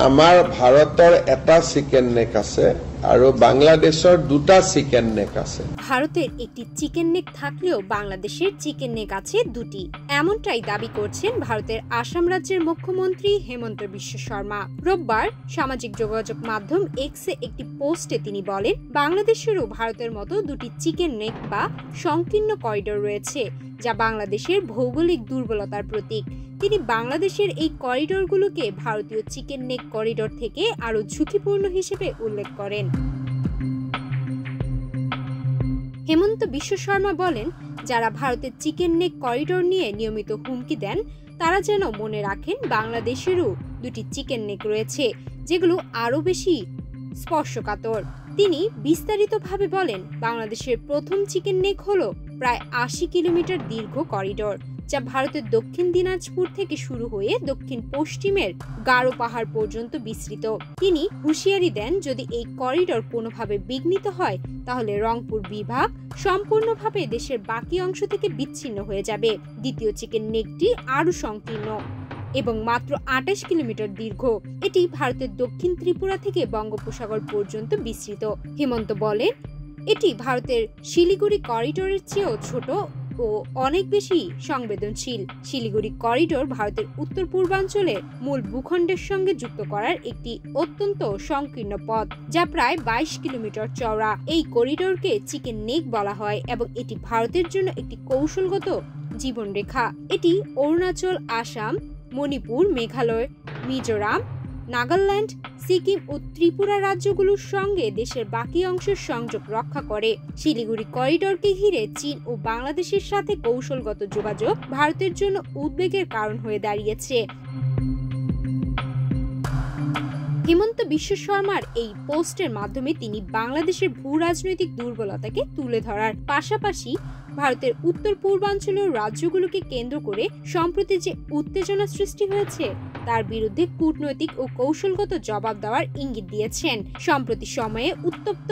আমাৰ ভাৰতৰ এটা চিকেন নেক আছে আৰু বাংলাদেশৰ দুটা চিকেন নেক আছে। ভারতের একটি চিকেন নেক থাকলেও বাংলাদেশের চিকেন নেক আছে দুটি, এমনটাই দাবি করছেন ভারতের আসাম রাজ্যের মুখ্যমন্ত্রী হেমন্ত বিশ্ব শর্মা। রোববার সামাজিক যোগাযোগ মাধ্যম এক্সে একটি পোস্টে তিনি বলেন, বাংলাদেশেরও ভারতের মতো দুটি চিকেন নেক বা সংকীর্ণ করিডোর রয়েছে, যা বাংলাদেশের ভৌগোলিক দুর্বলতার প্রতীক। তিনি বাংলাদেশের এই করিডোরগুলোকে ভারতীয় চিকেন নেক করিডোর থেকে আরও ঝুঁকিপূর্ণ হিসেবে উল্লেখ করেন। হেমন্ত বিশ্ব শর্মা বলেন, যারা ভারতের চিকেন নেক করিডোর নিয়ে নিয়মিত হুমকি দেন তারা যেন মনে রাখেন বাংলাদেশেরও দুটি চিকেন নেক রয়েছে, যেগুলো আরও বেশি স্পর্শকাতর। তিনি বিস্তারিতভাবে বলেন, বাংলাদেশের প্রথম চিকেন নেক হলো প্রায় ৮০ কিলোমিটার দীর্ঘ করিডোর, যা ভারতের দক্ষিণ দিনাজপুর থেকে শুরু হয়ে দক্ষিণ পশ্চিমের গারো পাহাড় পর্যন্ত বিস্তৃত। তিনি হুঁশিয়ারি দেন, যদি এই করিডোর কোনোভাবে বিঘ্নিত হয় তাহলে রংপুর বিভাগ সম্পূর্ণভাবে দেশের বাকি অংশ থেকে বিচ্ছিন্ন হয়ে যাবে। দ্বিতীয় চিকেন নেকটি আরও সংকীর্ণ এবং মাত্র ২৮ কিলোমিটার দীর্ঘ। এটি ভারতের দক্ষিণ ত্রিপুরা থেকে বঙ্গোপসাগর পর্যন্ত বিস্তৃত। হেমন্ত বলেন, এটি ভারতের শিলিগুড়ি করিডোরের চেয়েও ছোট ও অনেক বেশি সংবেদনশীল। শিলিগুড়ি করিডোর ভারতের উত্তর পূর্বাঞ্চলের মূল ভূখণ্ডের সঙ্গে যুক্ত করার একটি অত্যন্ত সংকীর্ণ পথ, যা প্রায় ২২ কিলোমিটার চওড়া। এই করিডোরকে চিকেন নেক বলা হয় এবং এটি ভারতের জন্য একটি কৌশলগত জীবনরেখা। এটি অরুণাচল, আসাম, মণিপুর, মেঘালয়, মিজোরাম, নাগাল্যান্ড, সিকিম ও ত্রিপুরা রাজ্যগুলোর সঙ্গে দেশের বাকি অংশের সংযোগ রক্ষা করে। শিলিগুড়ি করিডোরকে ঘিরে চীন ও বাংলাদেশের সাথে কৌশলগত যোগাযোগ ভারতের জন্য উদ্বেগের কারণ হয়ে দাঁড়িয়েছে। হেমন্ত বিশ্ব শর্মার এই পোস্টের মাধ্যমে তিনি বাংলাদেশের ভূ রাজনৈতিক দুর্বলতাকে তুলে ধরার পাশাপাশি ভারতের উত্তর পূর্বাঞ্চলীয় রাজ্যগুলোকে কেন্দ্র করে সম্প্রতি যে উত্তেজনা সৃষ্টি হয়েছে তার বিরুদ্ধে কূটনৈতিক ও কৌশলগত জবাব দেওয়ার ইঙ্গিত দিয়েছেন। সম্প্রতি সময়ে উত্তপ্ত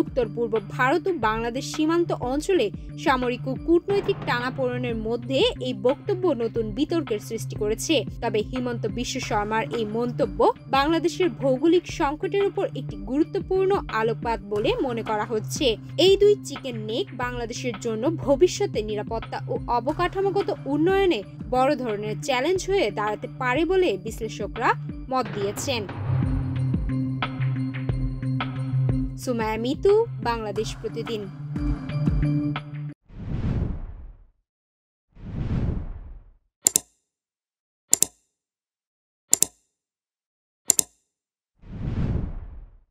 উত্তর পূর্ব ভারত ও বাংলাদেশ সীমান্ত অঞ্চলে সামরিক ও কূটনৈতিক টানাপোড়েনের মধ্যে এই বক্তব্য নতুন বিতর্কের সৃষ্টি করেছে। তবে হেমন্ত বিশ্ব শর্মার এই মন্তব্য বাংলাদেশের ভৌগোলিক সংকটের উপর একটি গুরুত্বপূর্ণ আলোকপাত বলে মনে করা হচ্ছে। এই দুই চিকেন নেক বাংলাদেশের জন্য ভবিষ্যতে নিরাপত্তা ও অবকাঠামোগত উন্নয়নে বড় ধরনের চ্যালেঞ্জ হয়ে দাঁড়াতে পারে বলে বিশ্লেষকরা মত দিয়েছেন। সুমায়া মিতু, বাংলাদেশ প্রতিদিন।